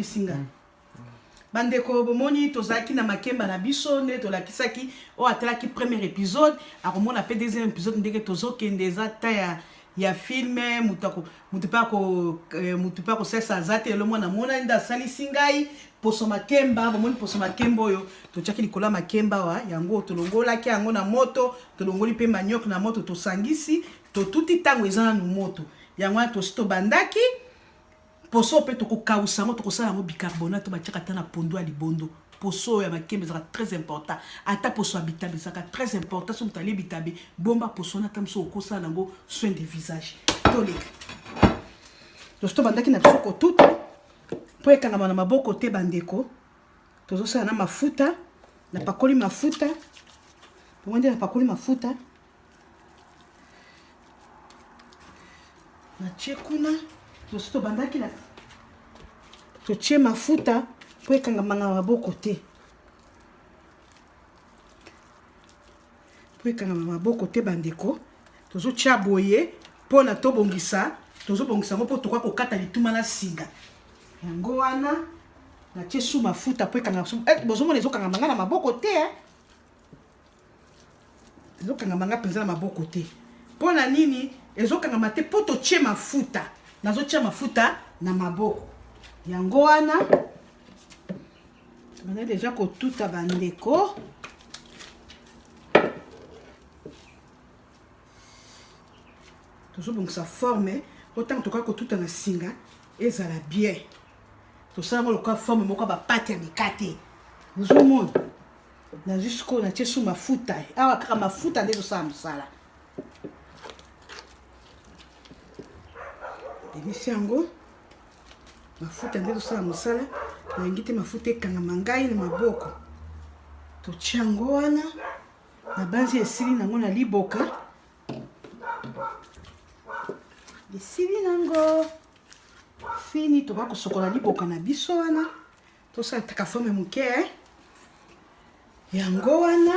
Singa. Bandeko bomoni tozaki na makemba na biso ne tolakisaki o atalaki premier épisode akomona pe deuxième épisode ndenge tozokende eza ta ya filme mutu pa ko sesa zate le mwana mona nda salisi ngai poso makemba bomoni poso makemba oyo totiaki likola makemba wa yango tolongolaki yango na moto tolongoli pe manioc na moto tosangisi totuti tango eza na moto yango to bandaki poso pe tokokausa ngo tokosala ngo bicarbonate to batiaka ta na pondo ya libondo poso ya makembe ezaka très important ata poso ya bitabe ezaka très important so mutali bitabe bomba poso na tamso okosala nango soin de visage toleka to bandaki na biso kotuta po ekangama na maboko te bandeko tozosala na mafuta na pakoli mafuta pomwende na pakoli mafuta na chekuna to bandaki na totie mafuta po ekangama na maboko te po ekangama na maboko te bandeko tozotia boye po na tobongisa ngo po tokoka kokata lituma na singa yango wana natie su mafuta po ekangama bozomona ezokangama nga na maboko te ezokangama nga mpenza na maboko te mpo na nini ezokangama te po totie mafuta nazotia mafuta na maboko yango wana on a déjà kotuta bandeko tozobongisa forme autant toka kotuta na singa ezala bien tosala ngo lokola forme moko bapate ya mikate ozomona na jusqu'o natie su mafuta awa kaka mafuta nde tosala mosala delisi yango mafuta nde tosala mosala nayangi te mafuta ekangama ngai na maboko totia yango wana na banzi esili nango na liboka esili nango fini toka kosokola liboka na biso wana tosala taka forme moke yango wana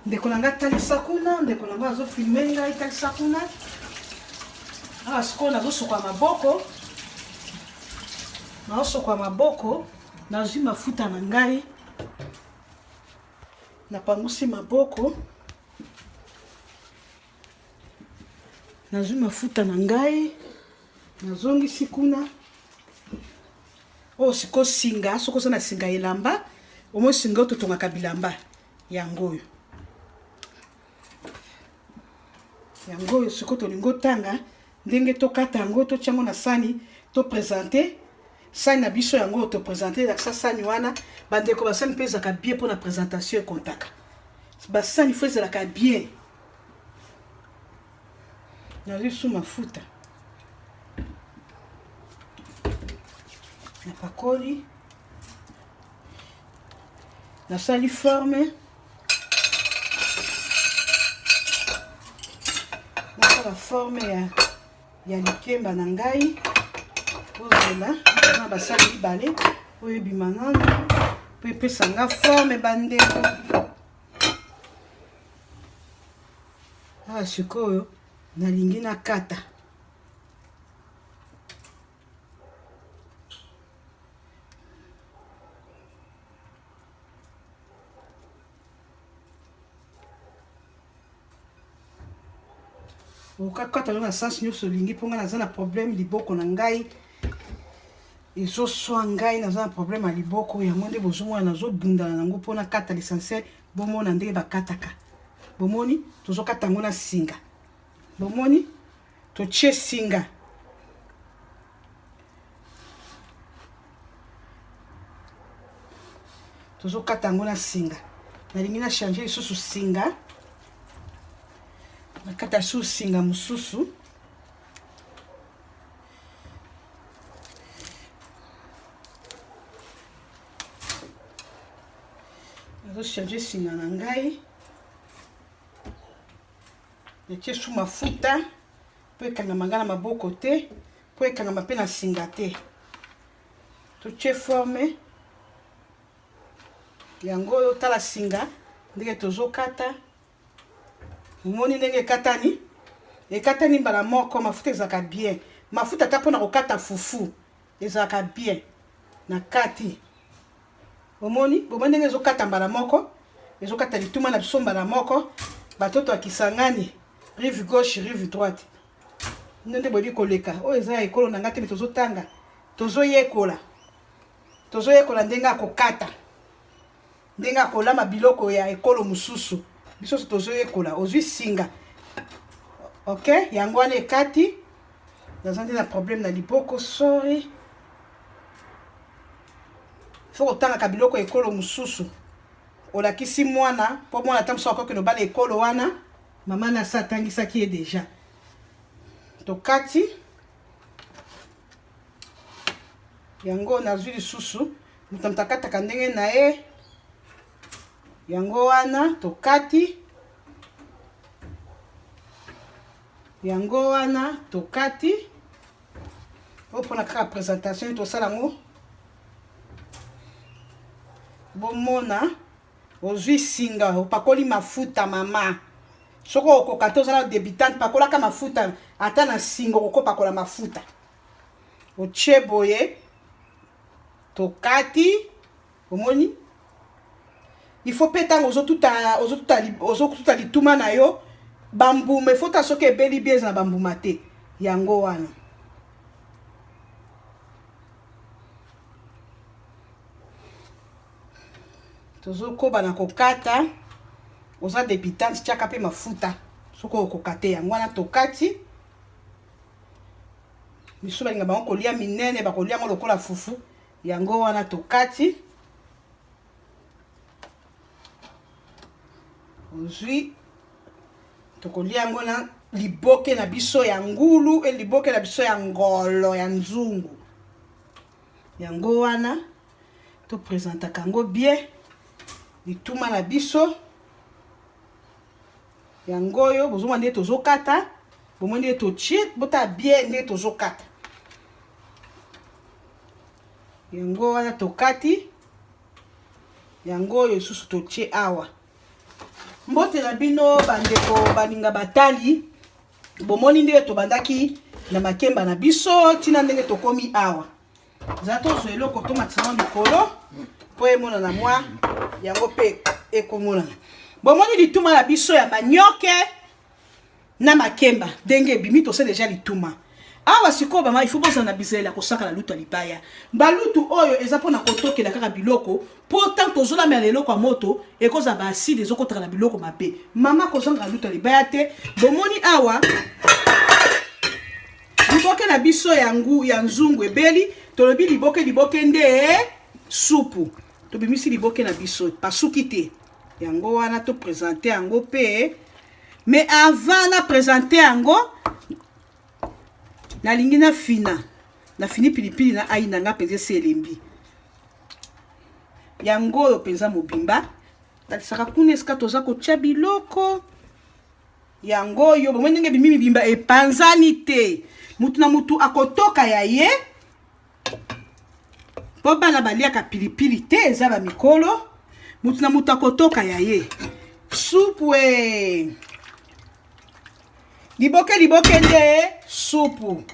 ndeko na ngai talisa kuna ndeko na ngai azofilme ngai talisa kuna awa sikoyo nazosokola maboko nazwi mafuta na ngai napangusi maboko nazwi mafuta na ngai nazongisi kuna oyo sikoyo singa soko oza na singa elamba omoi singa oyo totongaka bilamba yango oyo sikoyo tolingi otanga ndenge tokata yango totia yango na sani topresente sani na biso yango topresente lakisa sani wana bandeko basani mpe ezalaka bien mpo na présentation ekontaka basani fo ezalaka bien nazwi su mafuta na pakoli nasali forme nasala forme ya likemba na ngai ozela na basali libale oyo ebima nano po epesa nga forme bandeko awa sikoyo nalingi nakata okakata na sens nyonso olingi mpo ngai naza na problème liboko na ngai ezoswa ngai naza na problème ya liboko yango nde bozomona nazobundana nango mpo nakata l'essentiel bomona ndenge bakataka bomoni tozokata yango na singa bomoni totie singa tozokata yango na singa nalingi na changer lisusu singa nakata su singa mosusu nazochange singa na ngai natie su mafuta mpo ekangama ngai na maboko te mpo ekangama mpe na singa te totie forme yango oyo tala singa ndenge tozokata omoni ndenge ekatani mbala moko mafuta ezalaka bien mafuta ata mpona kokata fufu ezalaka bien na kati omoni bomoni ndenge ezokata mbala moko ezokata lituma na biso mbala moko batoto akisangani rive gauche rive droite nde boyebi koleka oyo eza ya ekolo na nga te me tozotanga tozoyekola ndenge akokata ndenge akolama biloko ya ekolo mosusu biso so tozoyekola ozwi singa ok yango wana ekati naza nde na problème na liboko sorry fo kotangaka biloko ekolo mosusu olakisi mwana mpo mwana ata mosu akokende obala ekolo wana mama na sa atangisaki ye deja tokati yango nazwi lisusu moto akataka ndenge na ye yango wana tokati yango wana tokati opona kaka présentation tosala ngo bomona ozwi singa opakoli mafuta mama soko okoka te ozala débutante pakolaka mafuta ata na singa okopakola mafuta otie boye tokati omoni il faut pe ntango ozotuta lituma na yo bambuma efota soki ebeli bieza na bambuma te yango wana tozokoba na kokata oza débutante tiaka mpe mafuta soki okoka te yango wana tokati biso balinga bango kolia minene bakolia yango lokola fufu yango wana tokati ozwi tokolia yango na liboke na biso ya ngulu e liboke na biso ya ngolo ya nzungu yango wana topresentaka yango bien lituma na biso yango oyo bozomona ndenge tozokata bomoi ndenge totie bota bien ndenge tozokata yango wana tokati yango oyo lisusu totie awa mbote na bino bandeko baninga batali bomoni ndenge tobandaki na makemba na biso tina ndenge tokomi awa za tozwa eloko tomatisa likolo po emonana mwa yango pe ekomonana bomoni lituma na biso ya manioke na makemba ndenge ebimi tose deja lituma awa sikoyo bama ifo bozala na bizela ya kosaka na lutu ya libaya balutu oyo eza mpona kotokela kaka biloko mpo ntango tozolamela eloko ya moto ekozala baaside ezokotaka na biloko mabe mama kozanga na lutu ya libaya te bomoni awa liboke na biso ya nzungu ebeli tolobi liboke nde supu tobimisi liboke na biso pasuki te yango wana topresente yango pe mais avant na présente yango nalingi na fini pilipili na ai nanga mpenza esi elembi yango oyo mpenza mobimba talisaka kuna esika toza kotia biloko yango oyo bomoi ndenge bimi mibimba epanzani te mutu na mutu akotoka ya ye mpo bana baliaka pilipili te eza bamikolo mutu na mutu akotoka ya ye supu liboke nde supu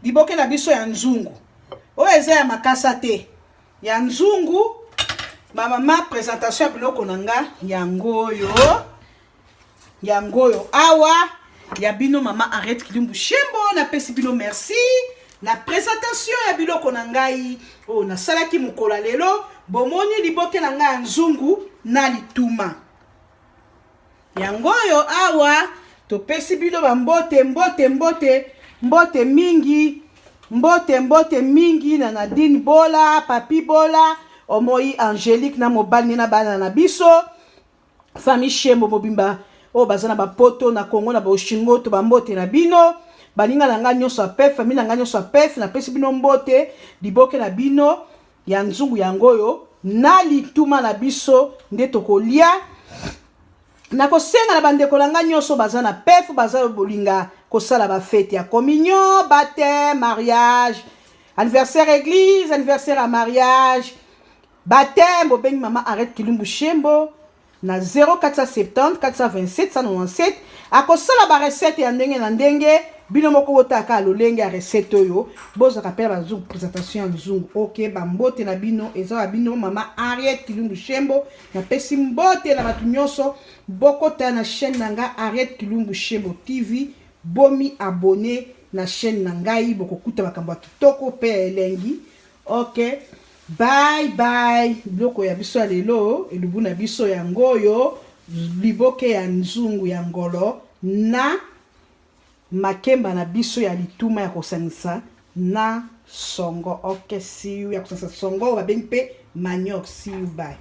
liboke na biso ya nzungu oyo eza ya makasa te ya nzungu bamama présentation ya biloko na nga yango oyo awa ya bino mama Arrête Kilumbu Shembo napesi bino merci na présentation ya biloko na ngai oyo nasalaki mokolo lelo bomoni liboke na ngai ya nzungu na lituma yango oyo awa topesi bino bambote mbote mingi na Nadine Bola Papi Bola omoi Angélique na mobali na bana na biso famille Shembo mobimba oyo baza na bapoto na Kongo na baoshingoto bambote na bino baninga na nga nyonso apef famille na nga nyonso apef napesi bino mbote liboke na bino ya nzungu yango oyo na lituma na biso nde tokolia nakosenga na bandeko na nga nyonso baza na pef baza bolinga kosala bafete ya communion baptême mariage anniversaire église anniversaire à mariage baptême bobengi mama Arrête Kilumbu Shembo na 0470 427 197 akosala ba recette ya ndenge na ndenge bino moko botaka lolenge ya recette oyo bozo rappel ba zungu présentation ya zungu. OK, ba mbote na bino eza ba bino mama Henriette Kilungu Shembo na pesi mbote na batu nyonso bokota na chaîne nanga Henriette Kilungu Shembo TV. Bomi abonné na chaîne nangai bokokuta makambo ya kitoko pe elengi. OK, bye bye. Bloko ya biso ya lelo elubu na biso ya ngoyo liboke ya nzungu ya ngolo na makemba na biso ya lituma ya kosangisa na songo. OK, see you ya kosangisa songo babengi pe manioc. See you, bye.